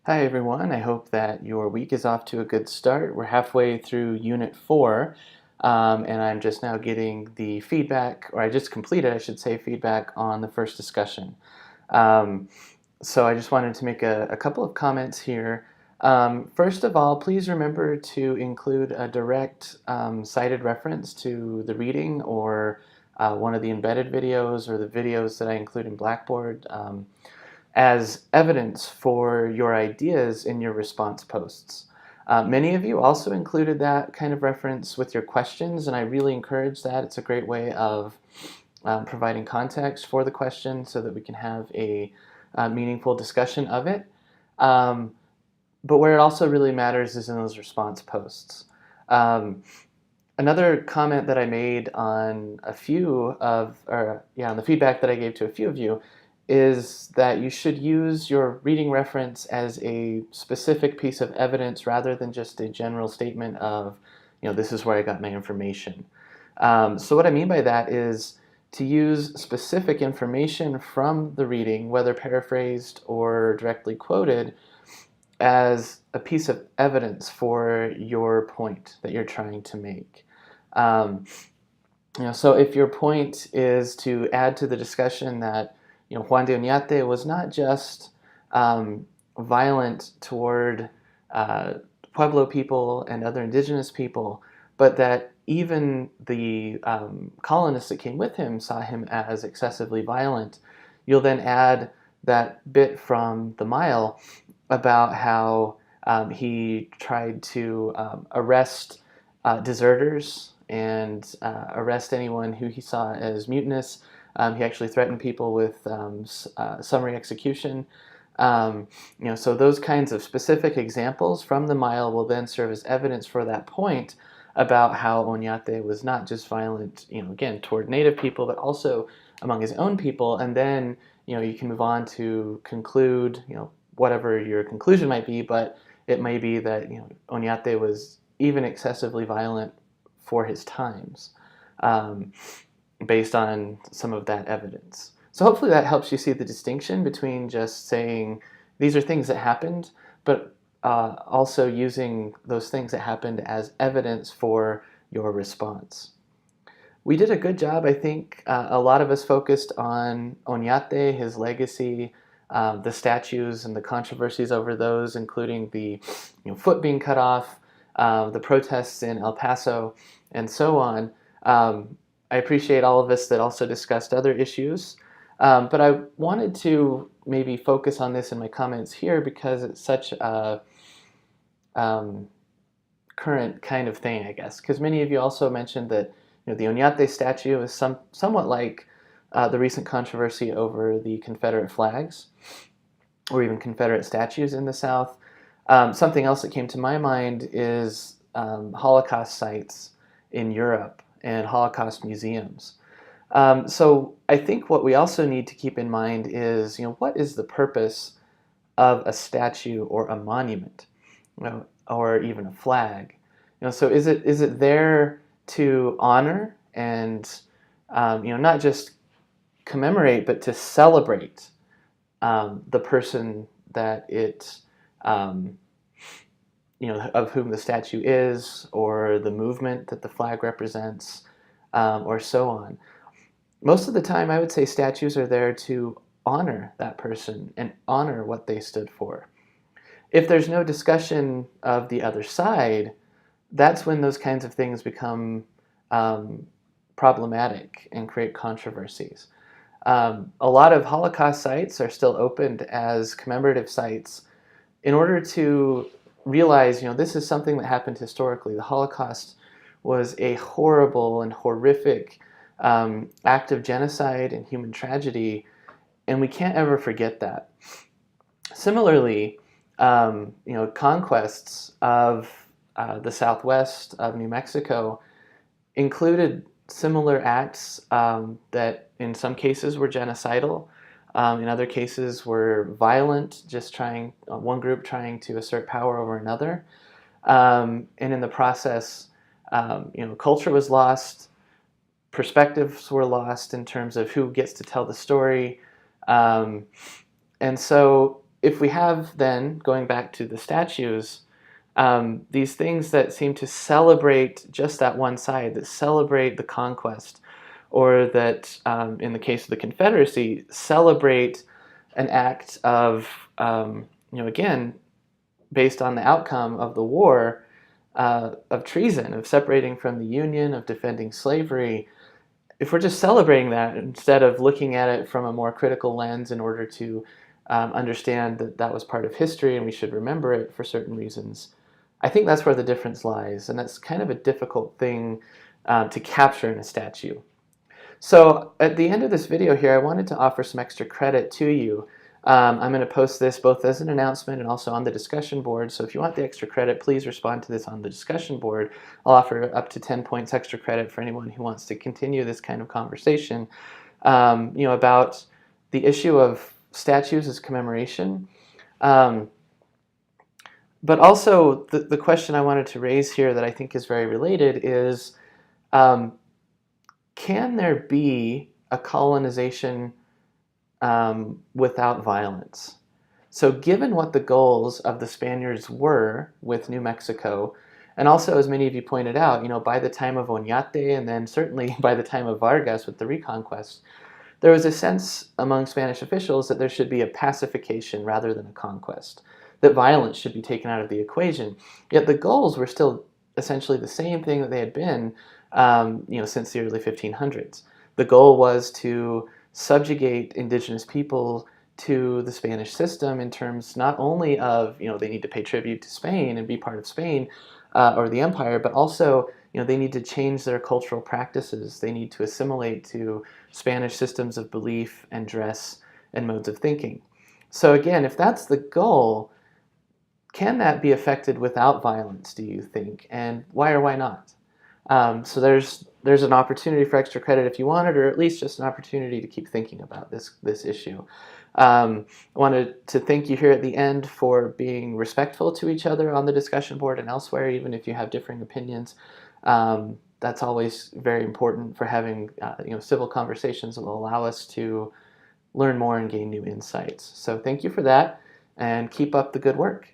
Hi everyone, I hope that your week is off to a good start. We're halfway through Unit 4, and I'm just now getting the feedback, or I just completed, I should say, feedback on the first discussion. Um, so I just wanted to make a couple of comments here. First of all, please remember to include a direct cited reference to the reading or one of the embedded videos or the videos that I include in Blackboard. As evidence for your ideas in your response posts. Many of you also included that kind of reference with your questions, and I really encourage that. It's a great way of providing context for the question so that we can have a meaningful discussion of it. But where it also really matters is in those response posts. Another comment that I made on on the feedback that I gave to a few of you is that you should use your reading reference as a specific piece of evidence rather than just a general statement of, this is where I got my information. So what I mean by that is to use specific information from the reading, whether paraphrased or directly quoted, as a piece of evidence for your point that you're trying to make. So if your point is to add to the discussion that Juan de Oñate was not just violent toward Pueblo people and other indigenous people, but that even the colonists that came with him saw him as excessively violent, you'll then add that bit from the Mile about how he tried to arrest deserters and arrest anyone who he saw as mutinous. He actually threatened people with summary execution. So those kinds of specific examples from the Mile will then serve as evidence for that point about how Oñate was not just violent, again, toward Native people, but also among his own people. And then, you can move on to conclude, whatever your conclusion might be, but it may be that, Oñate was even excessively violent for his times, based on some of that evidence. So hopefully that helps you see the distinction between just saying these are things that happened, but also using those things that happened as evidence for your response. We did a good job, I think. A lot of us focused on Oñate, his legacy, the statues and the controversies over those, including the foot being cut off, the protests in El Paso, and so on. I appreciate all of us that also discussed other issues, but I wanted to maybe focus on this in my comments here because it's such a current kind of thing, I guess, because many of you also mentioned that the Oñate statue is somewhat like the recent controversy over the Confederate flags or even Confederate statues in the South. Something else that came to my mind is Holocaust sites in Europe and Holocaust museums. So I think what we also need to keep in mind is, what is the purpose of a statue or a monument, or even a flag? So is it there to honor and not just commemorate, but to celebrate the person that it of whom the statue is, or the movement that the flag represents, or so on. Most of the time, I would say statues are there to honor that person and honor what they stood for. If there's no discussion of the other side, that's when those kinds of things become problematic and create controversies. A lot of Holocaust sites are still opened as commemorative sites in order to realize, this is something that happened historically. The Holocaust was a horrible and horrific act of genocide and human tragedy, and we can't ever forget that. Similarly, conquests of the southwest of New Mexico included similar acts that in some cases were genocidal, in other cases were violent, just one group trying to assert power over another. And in the process, culture was lost, perspectives were lost in terms of who gets to tell the story. And so if we have then, going back to the statues, these things that seem to celebrate just that one side, that celebrate the conquest, or that, in the case of the Confederacy, celebrate an act of, again, based on the outcome of the war, of treason, of separating from the Union, of defending slavery. If we're just celebrating that instead of looking at it from a more critical lens in order to understand that that was part of history and we should remember it for certain reasons, I think that's where the difference lies, and that's kind of a difficult thing to capture in a statue. So at the end of this video here, I wanted to offer some extra credit to you. I'm going to post this both as an announcement and also on the discussion board. So if you want the extra credit, please respond to this on the discussion board. I'll offer up to 10 points extra credit for anyone who wants to continue this kind of conversation, about the issue of statues as commemoration. But also the question I wanted to raise here that I think is very related is, can there be a colonization without violence? So given what the goals of the Spaniards were with New Mexico, and also, as many of you pointed out, by the time of Oñate, and then certainly by the time of Vargas with the Reconquest, there was a sense among Spanish officials that there should be a pacification rather than a conquest, that violence should be taken out of the equation. Yet the goals were still essentially the same thing that they had been since the early 1500s. The goal was to subjugate indigenous people to the Spanish system in terms not only of, they need to pay tribute to Spain and be part of Spain or the empire, but also, they need to change their cultural practices. They need to assimilate to Spanish systems of belief and dress and modes of thinking. So again, if that's the goal, can that be affected without violence, do you think? And why or why not? So there's an opportunity for extra credit if you want it, or at least just an opportunity to keep thinking about this issue. I wanted to thank you here at the end for being respectful to each other on the discussion board and elsewhere, even if you have differing opinions. That's always very important for having civil conversations that will allow us to learn more and gain new insights. So thank you for that, and keep up the good work.